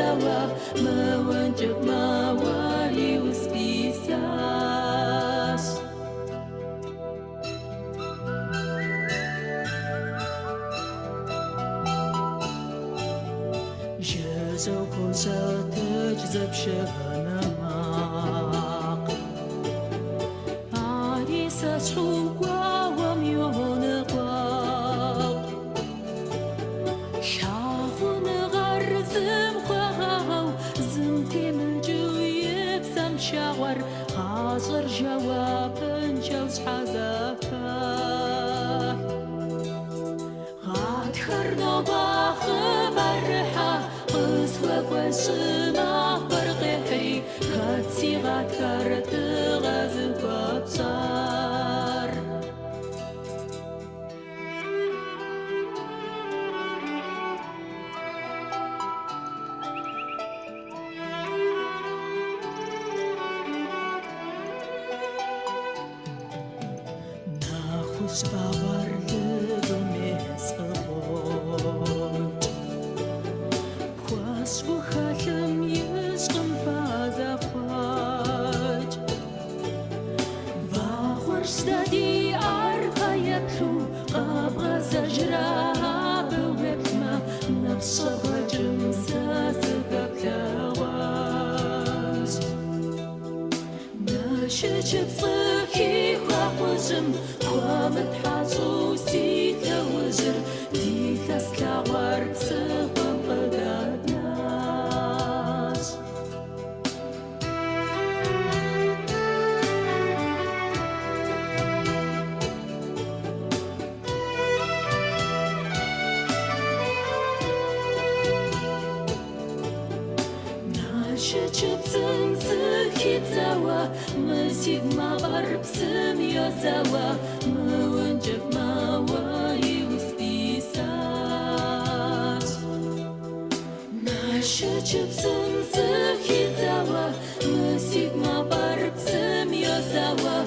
zawa mawajib mawali uspisas Jezo kosa tejzab shahanamak Arisa chukwa wamyona kwaq Shahun gharzim khwahaw Zimtim juyib sam shawar Hazar jawaban jaws hazafah Ghat kharno bakhabarha قصوى وشما برغحي خاتي غاتكرت غازب وابصار ناخوش باور لدميس أبوت وخاتم يسقم فازفاج باغورش دادي عرفا يبلو قابغا زجرها بوبما نفسها جمساس قبلاواز ناشج بصكي وقوزم ومتحازو سيتا وزر دي تسلا ورسغم قدادنا شجبتن زكي زوا مسيد ما غرب سم يا زوا ما ونجف ما واي وسبيساس شجبتن زكي زوا مسيد ما غرب سم يا زوا